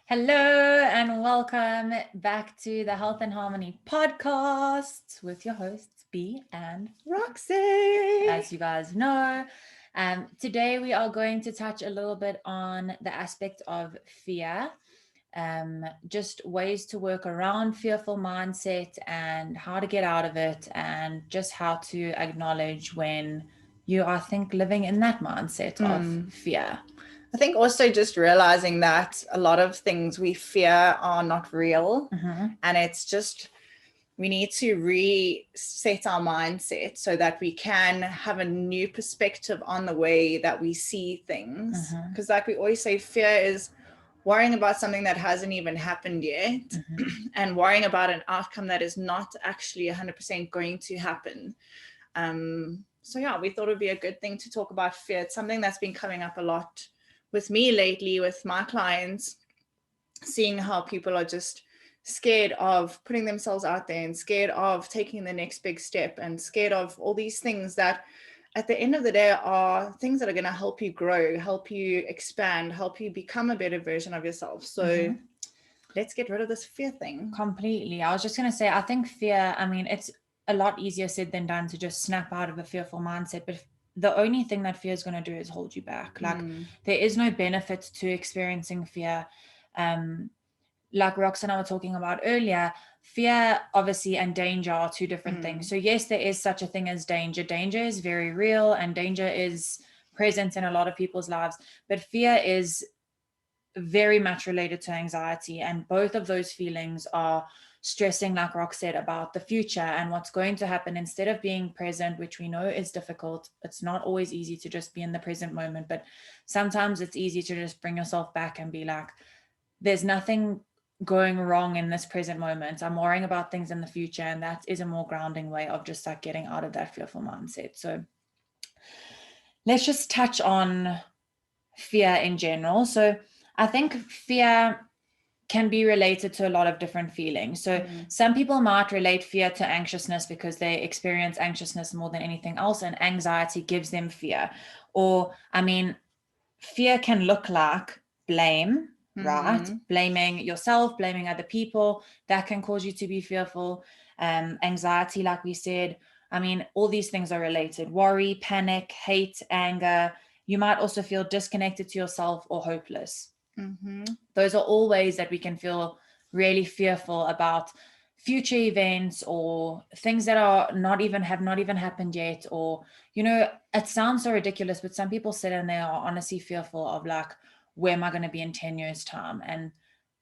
Hello and welcome back to the Health and Harmony podcast with your hosts B and Roxy. as you guys know. Today we are going to touch a little bit on the aspect of fear, just ways to work around fearful mindset and how to get out of it, and just how to acknowledge when you are, I think, living in that mindset of fear. I think also just realizing that a lot of things we fear are not real. And it's just, we need to reset our mindset so that we can have a new perspective on the way that we see things. Because like we always say, fear is worrying about something that hasn't even happened yet and worrying about an outcome that is not actually 100% going to happen. So yeah, we thought it would be a good thing to talk about fear. It's something that's been coming up a lot with me lately, with my clients, seeing how people are just scared of putting themselves out there and scared of taking the next big step and scared of all these things that at the end of the day are things that are going to help you grow, help you expand, help you become a better version of yourself. So let's get rid of this fear thing. Completely. I was just going to say, I think fear, it's a lot easier said than done to just snap out of a fearful mindset, but the only thing that fear is going to do is hold you back. Like there is no benefit to experiencing fear. Like Rox and I were talking about earlier, fear obviously and danger are two different things. So yes, there is such a thing as danger. Danger is very real and danger is present in a lot of people's lives, but fear is very much related to anxiety, and both of those feelings are stressing, like Rox said, about the future and what's going to happen instead of being present, which we know is difficult. It's not always easy to just be in the present moment, but sometimes it's easy to just bring yourself back and be like, there's nothing going wrong in this present moment. I'm worrying about things in the future, and that is a more grounding way of just like getting out of that fearful mindset. So let's just touch on fear in general. So I think fear can be related to a lot of different feelings. So some people might relate fear to anxiousness because they experience anxiousness more than anything else, and anxiety gives them fear. Or, fear can look like blame, right? Blaming yourself, blaming other people, that can cause you to be fearful. Anxiety, like we said, all these things are related. Worry, panic, hate, anger. You might also feel disconnected to yourself or hopeless. Those are all ways that we can feel really fearful about future events or things that are have not even happened yet. Or, it sounds so ridiculous, but some people sit and they are honestly fearful of like, where am I going to be in 10 years time? And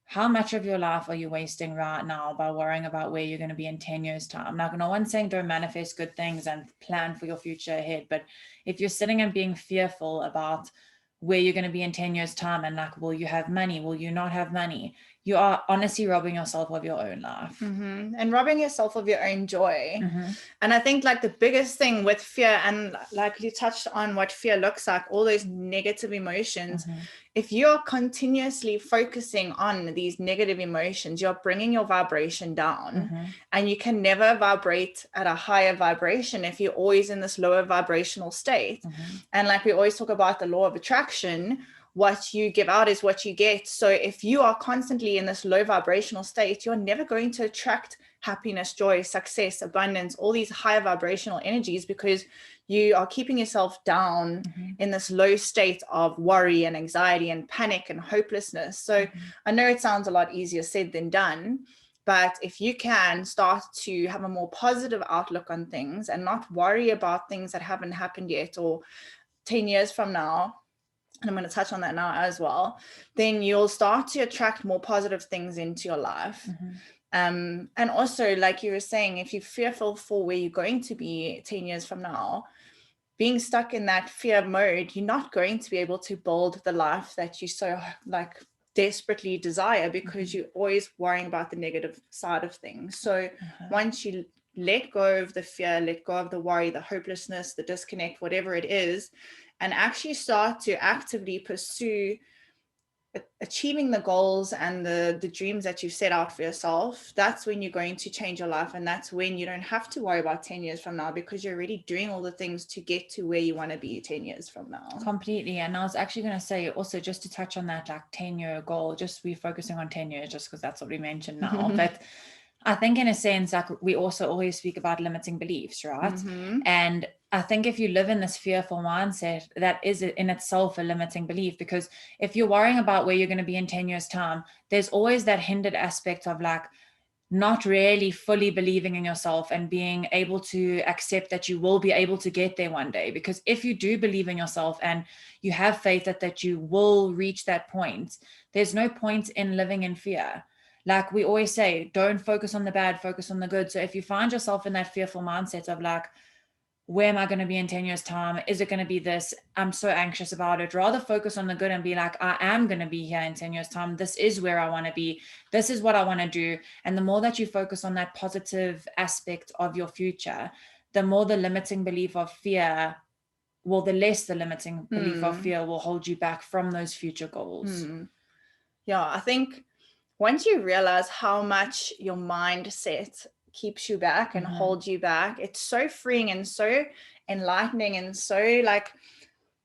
how much of your life are you wasting right now by worrying about where you're going to be in 10 years time? Now, no one's saying don't manifest good things and plan for your future ahead, but if you're sitting and being fearful about where you're going to be in 10 years time and like, will you have money, will you not have money, you are honestly robbing yourself of your own life. And robbing yourself of your own joy. And I think like the biggest thing with fear, and like you touched on what fear looks like, all those negative emotions, if you're continuously focusing on these negative emotions, you're bringing your vibration down. And you can never vibrate at a higher vibration if you're always in this lower vibrational state. And like we always talk about the law of attraction, what you give out is what you get. So if you are constantly in this low vibrational state, you're never going to attract happiness, joy, success, abundance, all these higher vibrational energies, because you are keeping yourself down in this low state of worry and anxiety and panic and hopelessness. So I know it sounds a lot easier said than done, but if you can start to have a more positive outlook on things and not worry about things that haven't happened yet or 10 years from now, and I'm going to touch on that now as well, then you'll start to attract more positive things into your life. And also, like you were saying, if you're fearful for where you're going to be 10 years from now, being stuck in that fear mode, you're not going to be able to build the life that you so like desperately desire, because you're always worrying about the negative side of things. So once you let go of the fear, let go of the worry, the hopelessness, the disconnect, whatever it is, and actually start to actively pursue achieving the goals and the dreams that you've set out for yourself, that's when you're going to change your life. And that's when you don't have to worry about 10 years from now, because you're already doing all the things to get to where you want to be 10 years from now. Completely. And I was actually going to say also, just to touch on that like 10-year goal, just we're focusing on 10 years just because that's what we mentioned now. But I think in a sense, like we also always speak about limiting beliefs, right? And I think if you live in this fearful mindset, that is in itself a limiting belief, because if you're worrying about where you're going to be in 10 years time, there's always that hindered aspect of like not really fully believing in yourself and being able to accept that you will be able to get there one day. Because if you do believe in yourself and you have faith that you will reach that point, there's no point in living in fear. Like we always say, don't focus on the bad, focus on the good. So if you find yourself in that fearful mindset of like, where am I going to be in 10 years time? Is it going to be this? I'm so anxious about it. Rather focus on the good and be like, I am going to be here in 10 years time. This is where I want to be. This is what I want to do. And the more that you focus on that positive aspect of your future, the more the limiting belief of fear, well, the less the limiting belief of fear will hold you back from those future goals. Yeah, I think once you realize how much your mindset keeps you back and holds you back, it's so freeing and so enlightening and so like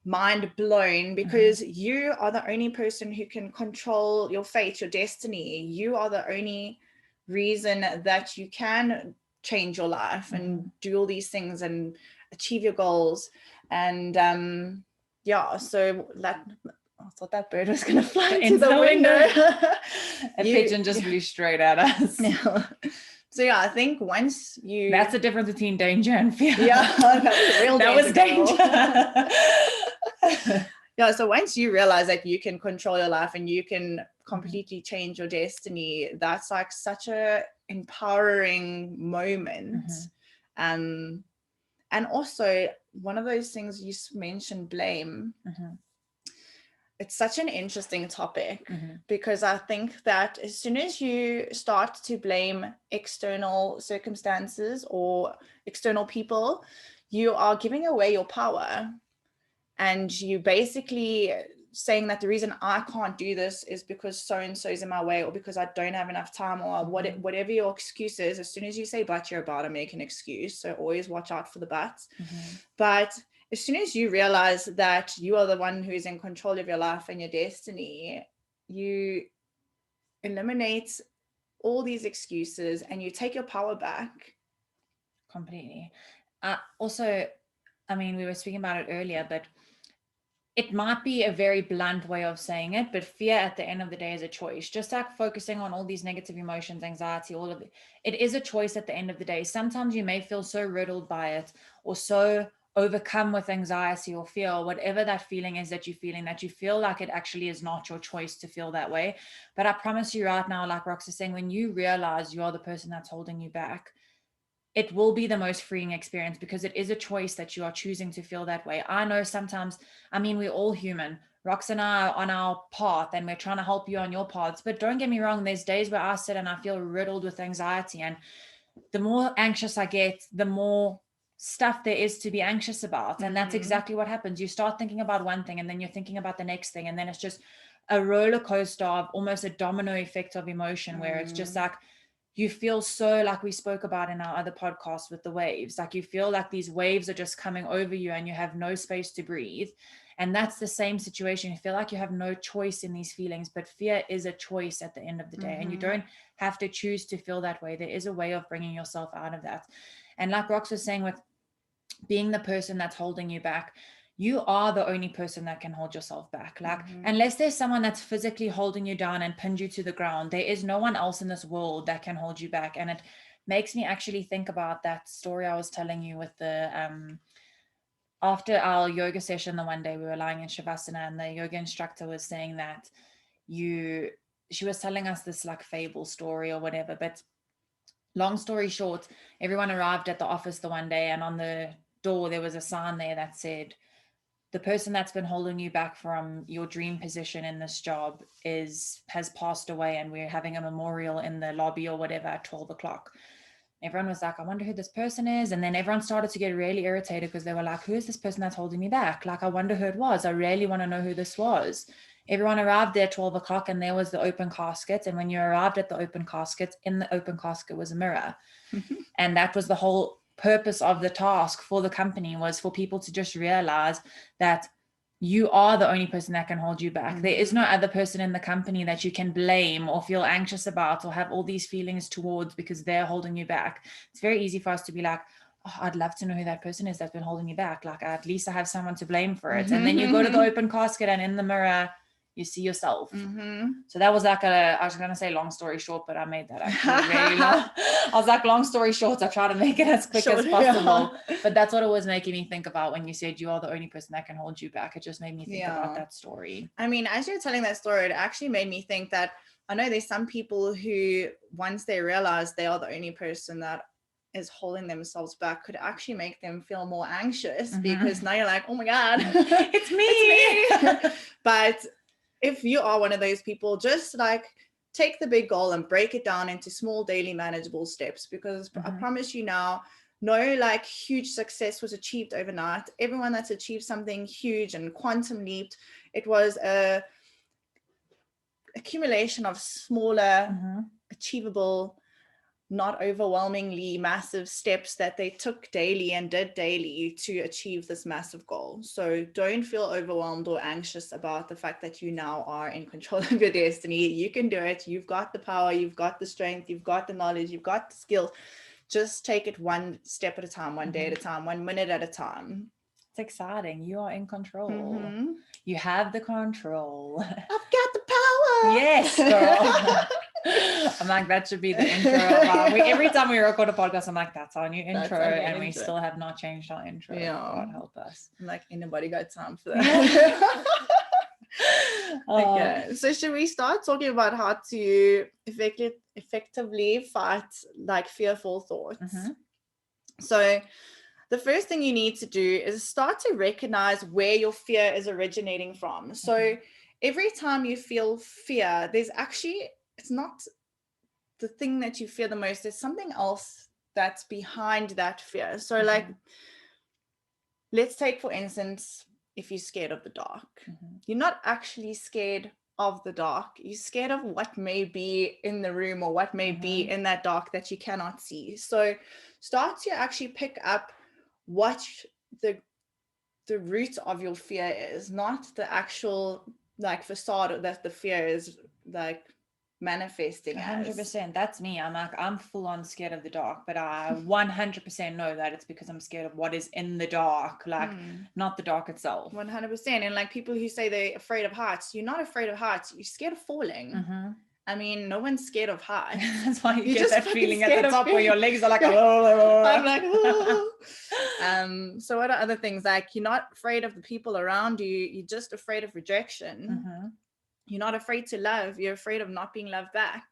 mind blown, because you are the only person who can control your fate, your destiny. You are the only reason that you can change your life and do all these things and achieve your goals. And yeah, so that, I thought that bird was going to fly into the window. A pigeon just flew straight at us. Yeah. So yeah, I think once you... That's the difference between danger and fear. Yeah, that's real danger. That was danger. Yeah, so once you realize that you can control your life and you can completely change your destiny, that's like such a empowering moment. And also one of those things you mentioned, blame. It's such an interesting topic, because I think that as soon as you start to blame external circumstances or external people, you are giving away your power. And you basically saying that the reason I can't do this is because so-and-so is in my way, or because I don't have enough time, or whatever your excuse is. As soon as you say but, you're about to make an excuse. So always watch out for the buts. But as soon as you realize that you are the one who is in control of your life and your destiny, you eliminate all these excuses and you take your power back. Completely. Also, I mean, we were speaking about it earlier, but it might be a very blunt way of saying it, but fear at the end of the day is a choice. Just like focusing on all these negative emotions, anxiety, all of it, it is a choice at the end of the day. Sometimes you may feel so riddled by it or so overcome with anxiety or fear, or whatever that feeling is that you're feeling, that you feel like it actually is not your choice to feel that way. But I promise you right now, like Rox is saying, when you realize you are the person that's holding you back, it will be the most freeing experience, because it is a choice that you are choosing to feel that way. I know sometimes, I mean, we're all human. Rox and I are on our path and we're trying to help you on your paths. But don't get me wrong, there's days where I sit and I feel riddled with anxiety. And the more anxious I get, the more stuff there is to be anxious about. And that's exactly what happens. You start thinking about one thing and then you're thinking about the next thing. And then it's just a roller coaster of almost a domino effect of emotion, where it's just like, you feel so, like we spoke about in our other podcast with the waves, like you feel like these waves are just coming over you and you have no space to breathe. And that's the same situation. You feel like you have no choice in these feelings, but fear is a choice at the end of the day. And you don't have to choose to feel that way. There is a way of bringing yourself out of that. And like Rox was saying, with being the person that's holding you back, you are the only person that can hold yourself back. Like, unless there's someone that's physically holding you down and pinned you to the ground, there is no one else in this world that can hold you back. And it makes me actually think about that story I was telling you with the, after our yoga session, the one day we were lying in Shavasana and the yoga instructor was saying that she was telling us this like fable story or whatever, but long story short, everyone arrived at the office the one day and on the door, there was a sign there that said, the person that's been holding you back from your dream position in this job has passed away, and we're having a memorial in the lobby or whatever at 12 o'clock. Everyone was like, I wonder who this person is. And then everyone started to get really irritated because they were like, who is this person that's holding me back? Like, I wonder who it was. I really want to know who this was. Everyone arrived there at 12 o'clock and there was the open casket. And when you arrived at the open casket, in the open casket was a mirror. And that was the whole purpose of the task for the company, was for people to just realize that you are the only person that can hold you back. There is no other person in the company that you can blame or feel anxious about or have all these feelings towards because they're holding you back. It's very easy for us to be like, oh, I'd love to know who that person is that's been holding me back. Like, at least I have someone to blame for it. And then you go to the open casket and in the mirror, you see yourself. So that was like I was going to say long story short, but I made that actually very long. I was like, long story short, I try to make it as quick as possible. Yeah. But that's what it was making me think about when you said you are the only person that can hold you back. It just made me think about that story. I mean, as you're telling that story, it actually made me think that I know there's some people who, once they realize they are the only person that is holding themselves back, could actually make them feel more anxious because now you're like, oh my God, it's me. But if you are one of those people, just like take the big goal and break it down into small daily manageable steps, because I promise you now, no like huge success was achieved overnight. Everyone that's achieved something huge and quantum leaped, it was a accumulation of smaller, achievable, not overwhelmingly massive steps that they took daily and did daily to achieve this massive goal. So don't feel overwhelmed or anxious about the fact that you now are in control of your destiny. You can do it. You've got the power, you've got the strength, you've got the knowledge, you've got the skills. Just take it one step at a time, one day at a time, 1 minute at a time. It's exciting. You are in control. You have the control. I've got the power. Yes, girl. I'm like, that should be the intro. Every time we record a podcast, I'm like, that's our new intro. And we still have not changed our intro. Yeah. God help us. I'm like, ain't nobody got time for that. Okay. So should we start talking about how to effectively fight like fearful thoughts? So the first thing you need to do is start to recognize where your fear is originating from. So every time you feel fear, there's actually, it's not the thing that you fear the most. There's something else that's behind that fear. So like, let's take, for instance, if you're scared of the dark, you're not actually scared of the dark. You're scared of what may be in the room or what may be in that dark that you cannot see. So start to actually pick up what the root of your fear is, not the actual like facade that the fear is like manifesting 100%. That's me. I'm like, I'm full on scared of the dark, but I 100% know that it's because I'm scared of what is in the dark, like not the dark itself. 100%. And like people who say they're afraid of heights, you're not afraid of heights, you're scared of falling. I mean, no one's scared of heights. That's why you get that feeling at the top where your legs are like, I'm like, so what are other things? Like, you're not afraid of the people around you, you're just afraid of rejection. You're not afraid to love, you're afraid of not being loved back.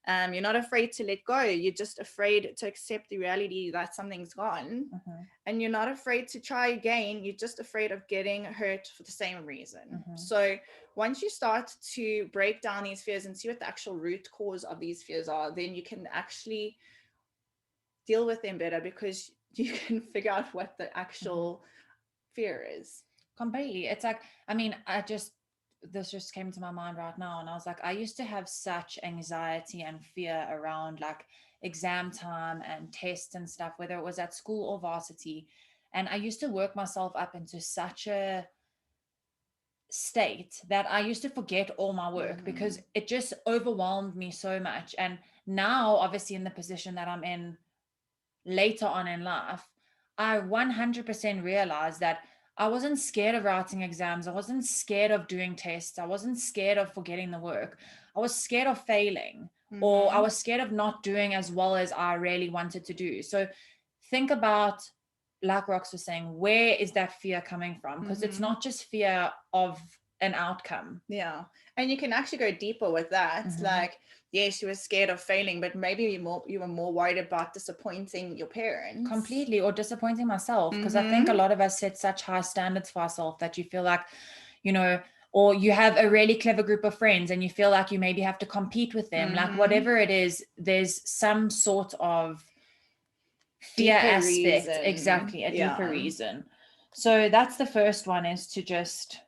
You're not afraid to let go, you're just afraid to accept the reality that something's gone. And you're not afraid to try again, you're just afraid of getting hurt for the same reason. So once you start to break down these fears and see what the actual root cause of these fears are, then you can actually deal with them better, because you can figure out what the actual fear is. Completely. It's like, I mean, this just came to my mind right now, and I was like, I used to have such anxiety and fear around like exam time and tests and stuff, whether it was at school or varsity, and I used to work myself up into such a state that I used to forget all my work because it just overwhelmed me so much. And now, obviously, in the position that I'm in later on in life, I 100% realized that I wasn't scared of writing exams. I wasn't scared of doing tests. I wasn't scared of forgetting the work. I was scared of failing, or I was scared of not doing as well as I really wanted to do. So think about, like Rox was saying, where is that fear coming from? Because it's not just fear of an outcome. Yeah. And you can actually go deeper with that. Like, yes, you were scared of failing, but maybe you were more worried about disappointing your parents. Completely, or disappointing myself. Because I think a lot of us set such high standards for ourselves that you feel like, you know, or you have a really clever group of friends and you feel like you maybe have to compete with them. Like whatever it is, there's some sort of fear aspect. Exactly, a deeper reason. So that's the first one, is to just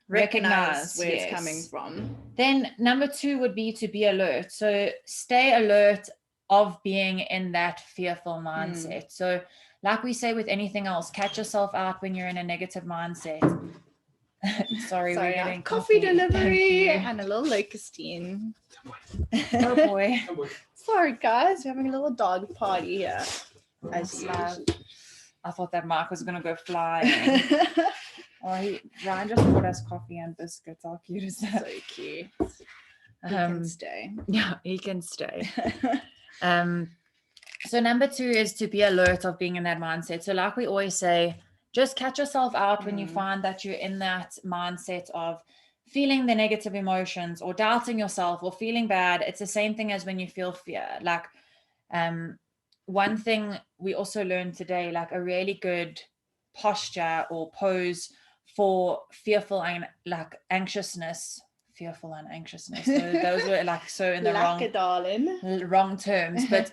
recognize where it's coming from. Then number 2 would be to be alert. So stay alert of being in that fearful mindset. So like we say with anything else, catch yourself out when you're in a negative mindset. Sorry, we're getting coffee delivery and a little locustine. Oh boy. Sorry guys, we're having a little dog party here. As usual. I thought that Mark was gonna go flying. Ryan just brought us coffee and biscuits. How cute is that? So cute. He can stay. Yeah, he can stay. So number 2 is to be alert of being in that mindset. So like we always say, just catch yourself out when you find that you're in that mindset of feeling the negative emotions or doubting yourself or feeling bad. It's the same thing as when you feel fear. Like one thing we also learned today, like a really good posture or pose for fearful and like anxiousness. Fearful and anxiousness. So those were like so in the wrong terms, but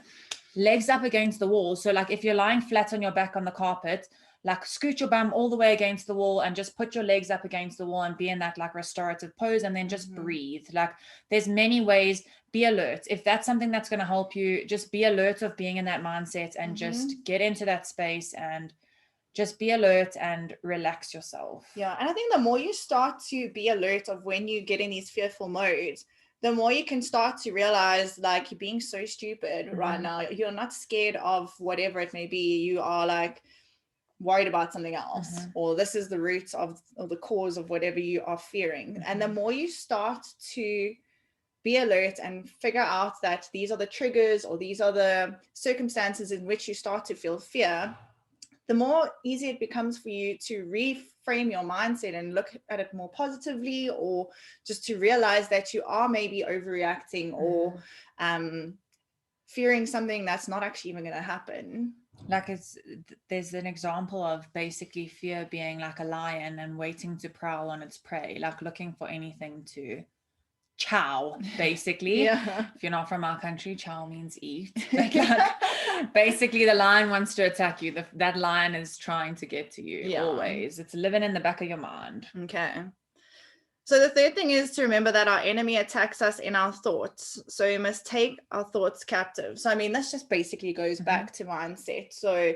legs up against the wall. So like if you're lying flat on your back on the carpet, like scoot your bum all the way against the wall and just put your legs up against the wall and be in that like restorative pose, and then just breathe. Like there's many ways. Be alert. If that's something that's going to help you, just be alert of being in that mindset and just get into that space and just be alert and relax yourself. Yeah. And I think the more you start to be alert of when you get in these fearful modes, the more you can start to realize like you're being so stupid right now. You're not scared of whatever it may be. You are like worried about something else, or this is the root of the cause of whatever you are fearing. And the more you start to be alert and figure out that these are the triggers or these are the circumstances in which you start to feel fear, the more easy it becomes for you to reframe your mindset and look at it more positively, or just to realize that you are maybe overreacting or fearing something that's not actually even going to happen. Like there's an example of basically fear being like a lion and waiting to prowl on its prey, like looking for anything to chow, basically. If you're not from our country, chow means eat. But like, basically the lion wants to attack you. That lion is trying to get to you always. It's living in the back of your mind. Okay. So the third thing is to remember that our enemy attacks us in our thoughts. So we must take our thoughts captive. So I mean, this just basically goes back to mindset. So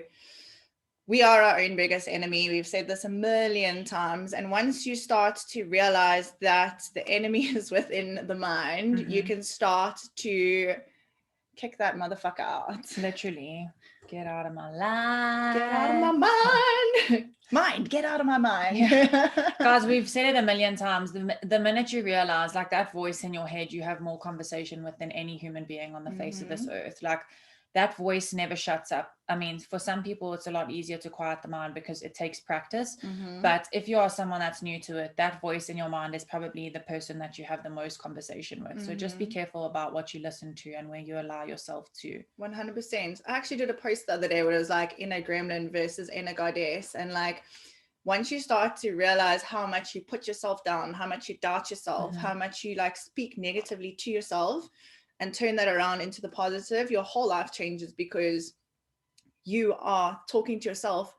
we are our own biggest enemy. We've said this a million times. And once you start to realize that the enemy is within the mind, you can start to kick that motherfucker out. Literally. Get out of my life. Get out of my mind. Mind, get out of my mind. Guys, we've said it a million times. The minute you realize, like, that voice in your head, you have more conversation with than any human being on the face of this earth. Like, that voice never shuts up. I mean, for some people, it's a lot easier to quiet the mind because it takes practice. But if you are someone that's new to it, that voice in your mind is probably the person that you have the most conversation with. So just be careful about what you listen to and where you allow yourself to. 100%. I actually did a post the other day where it was like inner gremlin versus inner goddess. And like, once you start to realize how much you put yourself down, how much you doubt yourself, how much you like speak negatively to yourself, and turn that around into the positive, your whole life changes, because you are talking to yourself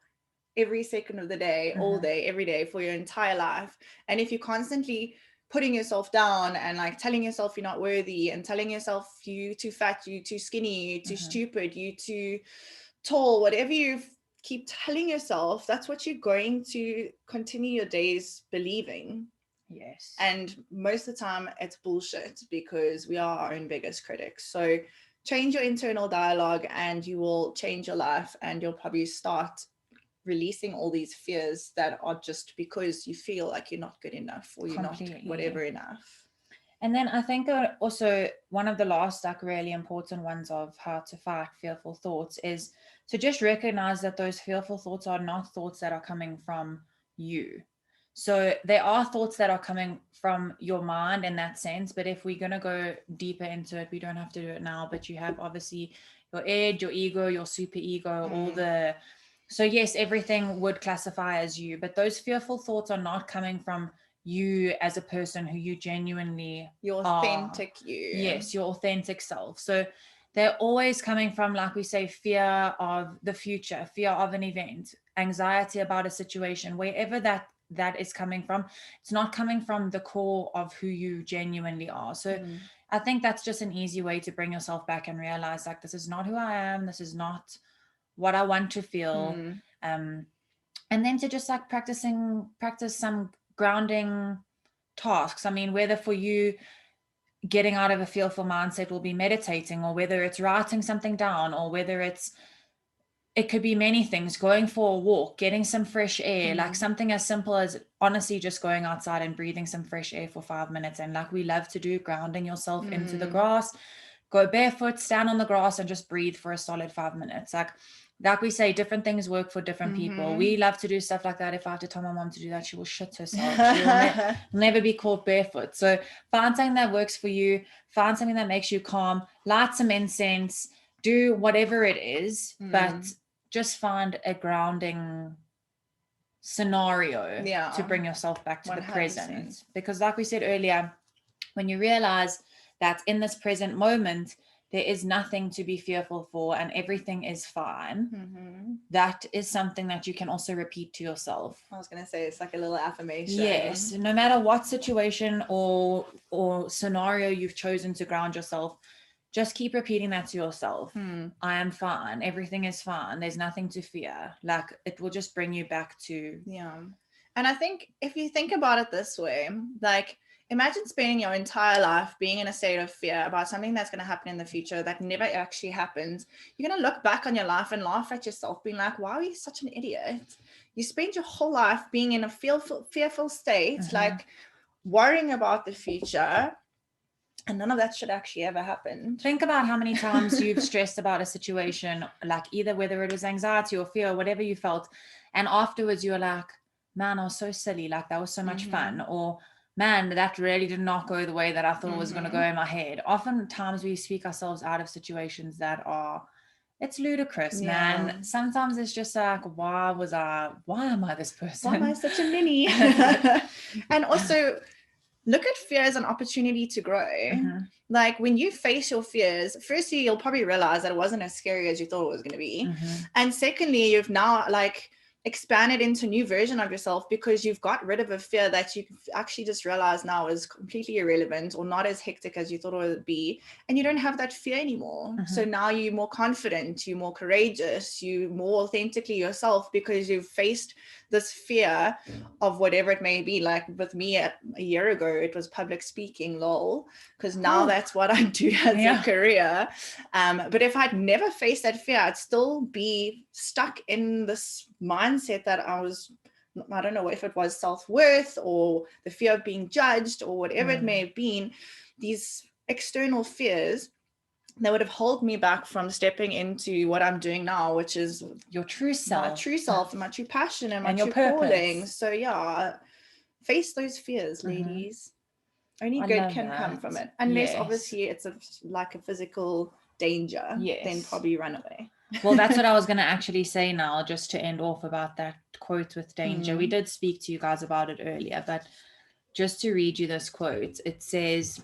every second of the day, all day, every day, for your entire life. And if you're constantly putting yourself down and like telling yourself you're not worthy, and telling yourself you too fat, you too skinny, you too stupid, you too tall, whatever you keep telling yourself, that's what you're going to continue your days believing. Yes. And most of the time it's bullshit, because we are our own biggest critics. So change your internal dialogue and you will change your life, and you'll probably start releasing all these fears that are just because you feel like you're not good enough, or you're not whatever enough. And then I think also one of the last like really important ones of how to fight fearful thoughts is to just recognize that those fearful thoughts are not thoughts that are coming from you. So there are thoughts that are coming from your mind in that sense, but if we're going to go deeper into it, we don't have to do it now, but you have obviously your id, your ego, your super ego, all the, so yes, everything would classify as you, but those fearful thoughts are not coming from you as a person who you genuinely your authentic are. You. Yes, your authentic self. So they're always coming from, like we say, fear of the future, fear of an event, anxiety about a situation, wherever that that is coming from, it's not coming from the core of who you genuinely are. So I think that's just an easy way to bring yourself back and realize, like, this is not who I am. This is not what I want to feel. And then to just like practice some grounding tasks. I mean, whether for you getting out of a fearful mindset will be meditating, or whether it's writing something down, or whether it could be many things, going for a walk, getting some fresh air, like something as simple as honestly just going outside and breathing some fresh air for 5 minutes. And like we love to do, grounding yourself into the grass, go barefoot, stand on the grass and just breathe for a solid 5 minutes. Like we say, different things work for different people. We love to do stuff like that. If I have to tell my mom to do that, she will shit herself. She will never be caught barefoot. So find something that works for you. Find something that makes you calm. Light some incense. Do whatever it is, but just find a grounding scenario to bring yourself back to 100%. The present. Because like we said earlier, when you realize that in this present moment, there is nothing to be fearful for and everything is fine, that is something that you can also repeat to yourself. I was going to say, it's like a little affirmation. Yes. No matter what situation or scenario you've chosen to ground yourself, just keep repeating that to yourself. I am fine. Everything is fine. There's nothing to fear. Like, it will just bring you back to. Yeah. And I think if you think about it this way, like, imagine spending your entire life being in a state of fear about something that's going to happen in the future that never actually happens. You're going to look back on your life and laugh at yourself, being like, why are you such an idiot? You spend your whole life being in a fearful state, like worrying about the future. And none of that should actually ever happen. Think about how many times you've stressed about a situation, like either whether it was anxiety or fear or whatever you felt. And afterwards you were like, man, I was so silly. Like, that was so much fun. Or, man, that really did not go the way that I thought it was going to go in my head. Oftentimes we speak ourselves out of situations that it's ludicrous, man. Sometimes it's just like, why am I this person? Why am I such a ninny? And also, look at fear as an opportunity to grow. Like, when you face your fears, firstly, you'll probably realize that it wasn't as scary as you thought it was going to be. And secondly, you've now like expanded into a new version of yourself because you've got rid of a fear that you actually just realize now is completely irrelevant or not as hectic as you thought it would be. And you don't have that fear anymore. So now you're more confident, you're more courageous, you're more authentically yourself because you've faced this fear of whatever it may be. Like with me a year ago, it was public speaking, lol, because now that's what I do as a career. But if I'd never faced that fear, I'd still be stuck in this mindset that I don't know if it was self-worth or the fear of being judged or whatever it may have been, these external fears that would have held me back from stepping into what I'm doing now, which is your true self, and my true passion and my true calling. So face those fears, ladies. Only good can come from it, unless obviously it's like a physical danger. Then probably run away. Well, that's what I was going to actually say now, just to end off about that quote with danger. We did speak to you guys about it earlier, but just to read you this quote, it says,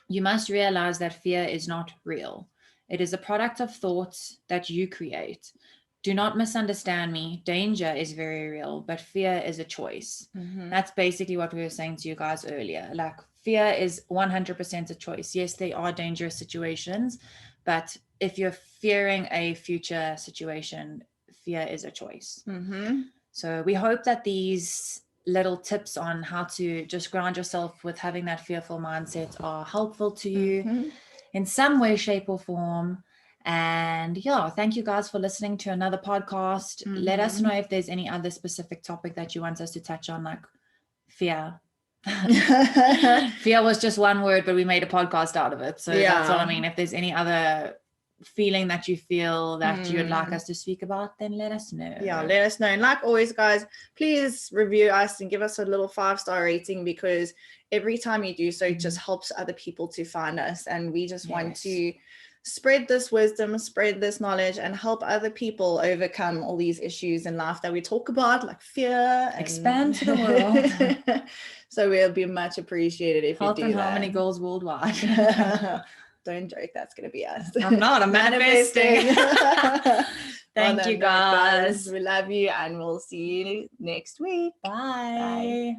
"You must realize that fear is not real. It is a product of thoughts that you create. Do not misunderstand me. Danger is very real, but fear is a choice." That's basically what we were saying to you guys earlier. Like, fear is 100% a choice. Yes, they are dangerous situations, but if you're fearing a future situation, fear is a choice. So we hope that these little tips on how to just ground yourself with having that fearful mindset are helpful to you in some way, shape, or form. And thank you guys for listening to another podcast. Let us know if there's any other specific topic that you want us to touch on, like fear. Fear was just one word, but we made a podcast out of it. So that's what I mean. If there's any other feeling that you feel that you would like us to speak about, then let us know. Let us know. And like always, guys, please review us and give us a little 5-star rating, because every time you do so, it just helps other people to find us. And we just want to spread this wisdom, spread this knowledge, and help other people overcome all these issues in life that we talk about, like fear. Expand to the world. So we'll be much appreciated if you do that. Health and harmony goals worldwide. Don't joke, that's going to be us. I'm not, I'm manifesting. Thank you, guys. We love you, and we'll see you next week. Bye.